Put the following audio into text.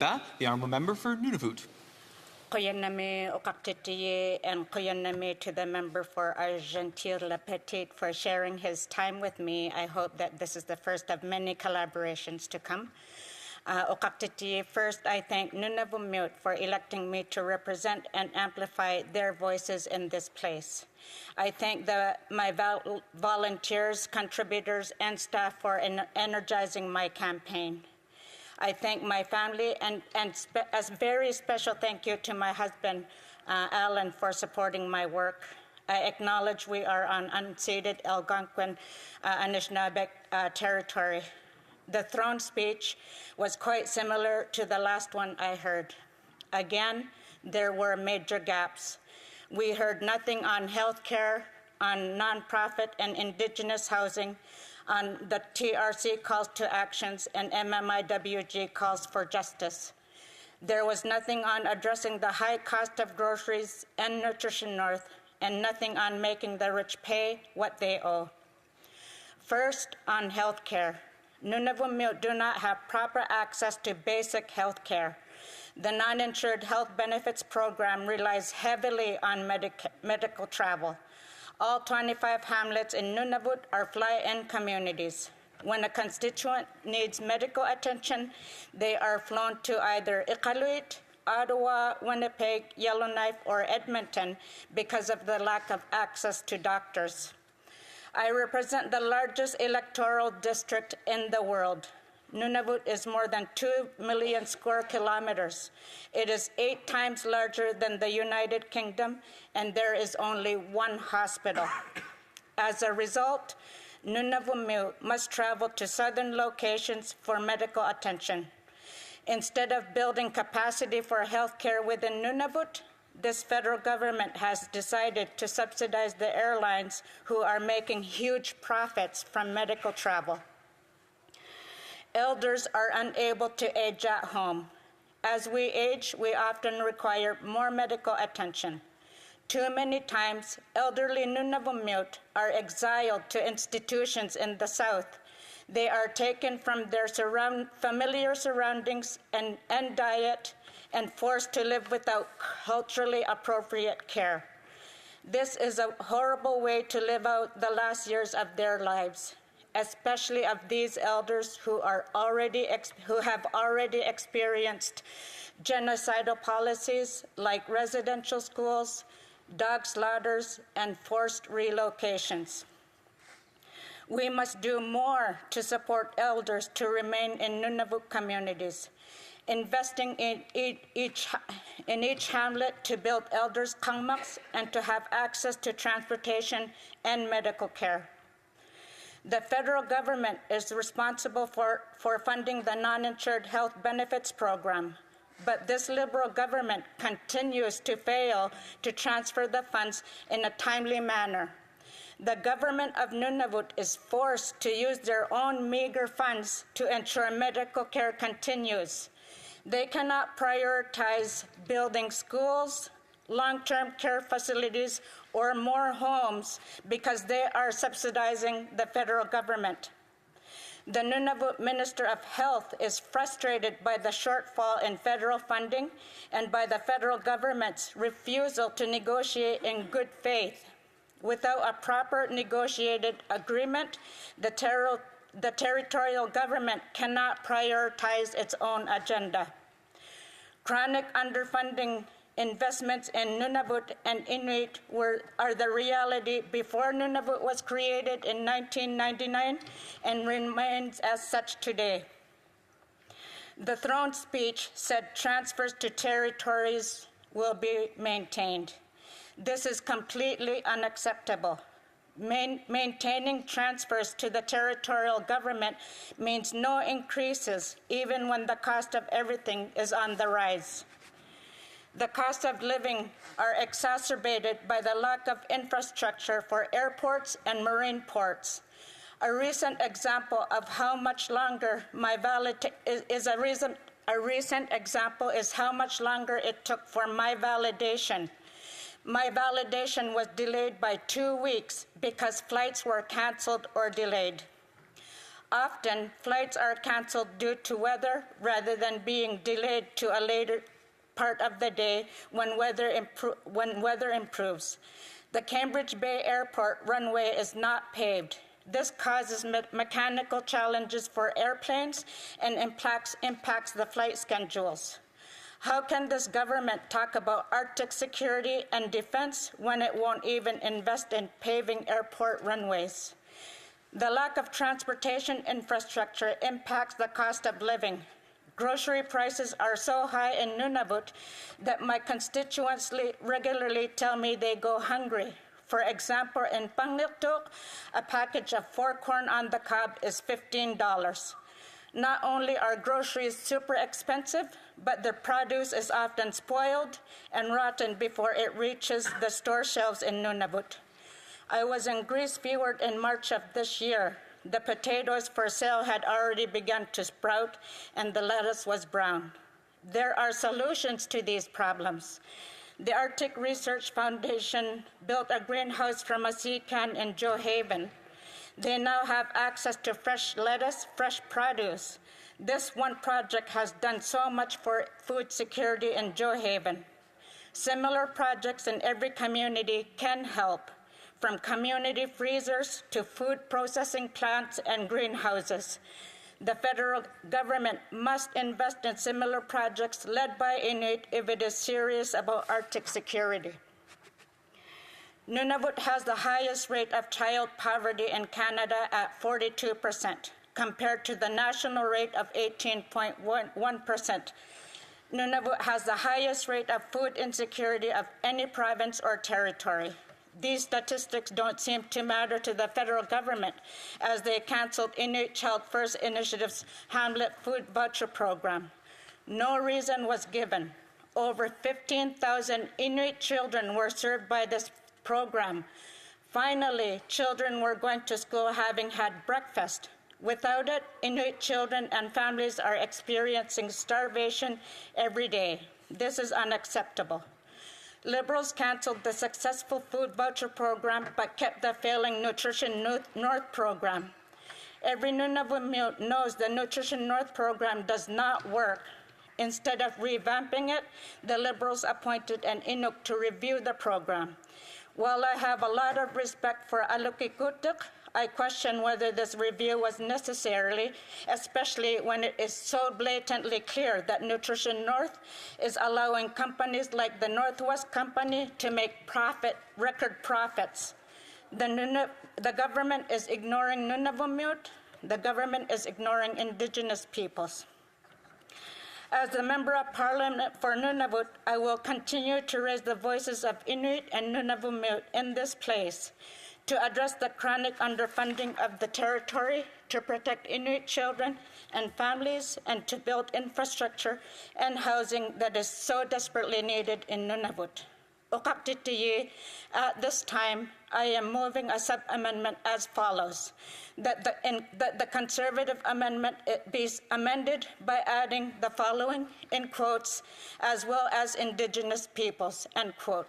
The honourable member for Nunavut. Koyanami Okaktitiye and Koyanami to the member for Argentine-Le-Petit for sharing his time with me. I hope that this is the first of many collaborations to come. Okaktitiye, first I thank Nunavut for electing me to represent and amplify their voices in this place. I thank my volunteers, contributors, and staff for energizing my campaign. I thank my family and a very special thank you to my husband, Alan, for supporting my work. I acknowledge we are on unceded Algonquin Anishinaabe territory. The throne speech was quite similar to the last one I heard. Again, there were major gaps. We heard nothing on healthcare, on nonprofit and Indigenous housing, on the TRC calls to actions and MMIWG calls for justice. There was nothing on addressing the high cost of groceries and Nutrition North, and nothing on making the rich pay what they owe. First, on health care. Nunavut do not have proper access to basic health care. The non-insured health benefits program relies heavily on medical travel. All 25 hamlets in Nunavut are fly-in communities. When a constituent needs medical attention, they are flown to either Iqaluit, Ottawa, Winnipeg, Yellowknife, or Edmonton because of the lack of access to doctors. I represent the largest electoral district in the world. Nunavut is more than 2 million square kilometers. It is 8 times larger than the United Kingdom, and there is only one hospital. As a result, Nunavut must travel to southern locations for medical attention. Instead of building capacity for healthcare within Nunavut, this federal government has decided to subsidize the airlines who are making huge profits from medical travel. Elders are unable to age at home. As we age, we often require more medical attention. Too many times, elderly Nunavut are exiled to institutions in the South. They are taken from their familiar surroundings and diet and forced to live without culturally appropriate care. This is a horrible way to live out the last years of their lives, especially of these elders who have already experienced genocidal policies like residential schools, dog slaughters, and forced relocations. We must do more to support elders to remain in Nunavut communities, investing in each hamlet to build elders' kangmaks and to have access to transportation and medical care. The federal government is responsible for funding the non-insured health benefits program, but this Liberal government continues to fail to transfer the funds in a timely manner. The government of Nunavut is forced to use their own meager funds to ensure medical care continues. They cannot prioritize building schools, long-term care facilities, or more homes because they are subsidizing the federal government. The Nunavut Minister of Health is frustrated by the shortfall in federal funding and by the federal government's refusal to negotiate in good faith. Without a proper negotiated agreement, the territorial government cannot prioritize its own agenda. Chronic underfunding investments in Nunavut and Inuit are the reality before Nunavut was created in 1999 and remains as such today. The throne speech said transfers to territories will be maintained. This is completely unacceptable. Maintaining transfers to the territorial government means no increases, even when the cost of everything is on the rise. The cost of living are exacerbated by the lack of infrastructure for airports and marine ports. A recent example of how much longer how much longer it took for my validation. My validation was delayed by 2 weeks because flights were canceled or delayed. Often, flights are canceled due to weather rather than being delayed to a later part of the day when weather improves. The Cambridge Bay Airport runway is not paved. This causes mechanical challenges for airplanes and impacts the flight schedules. How can this government talk about Arctic security and defense when it won't even invest in paving airport runways? The lack of transportation infrastructure impacts the cost of living. Grocery prices are so high in Nunavut that my constituents regularly tell me they go hungry. For example, in Pangliltuk, a package of 4 corn on the cob is $15. Not only are groceries super expensive, but the produce is often spoiled and rotten before it reaches the store shelves in Nunavut. I was in Grise Fjord in March of this year. The potatoes for sale had already begun to sprout, and the lettuce was brown. There are solutions to these problems. The Arctic Research Foundation built a greenhouse from a sea can in Joe Haven. They now have access to fresh lettuce, fresh produce. This one project has done so much for food security in Joe Haven. Similar projects in every community can help, from community freezers to food processing plants and greenhouses. The federal government must invest in similar projects led by Inuit if it is serious about Arctic security. Nunavut has the highest rate of child poverty in Canada at 42%, compared to the national rate of 18.1%. Nunavut has the highest rate of food insecurity of any province or territory. These statistics don't seem to matter to the federal government, as they canceled Inuit Child First Initiative's Hamlet Food Voucher Program. No reason was given. Over 15,000 Inuit children were served by this program. Finally, children were going to school having had breakfast. Without it, Inuit children and families are experiencing starvation every day. This is unacceptable. Liberals canceled the successful food voucher program but kept the failing Nutrition North program. Every Nunavut knows the Nutrition North program does not work. Instead of revamping it, the Liberals appointed an Inuk to review the program. While I have a lot of respect for Alukikutuk, I question whether this review was necessary, especially when it is so blatantly clear that Nutrition North is allowing companies like the Northwest Company to make record profits. The government is ignoring Nunavut. The government is ignoring Indigenous peoples. As the Member of Parliament for Nunavut, I will continue to raise the voices of Inuit and Nunavut in this place, to address the chronic underfunding of the territory, to protect Inuit children and families, and to build infrastructure and housing that is so desperately needed in Nunavut. At this time, I am moving a sub-amendment as follows, that the conservative amendment be amended by adding the following, in quotes, as well as Indigenous peoples, end quote.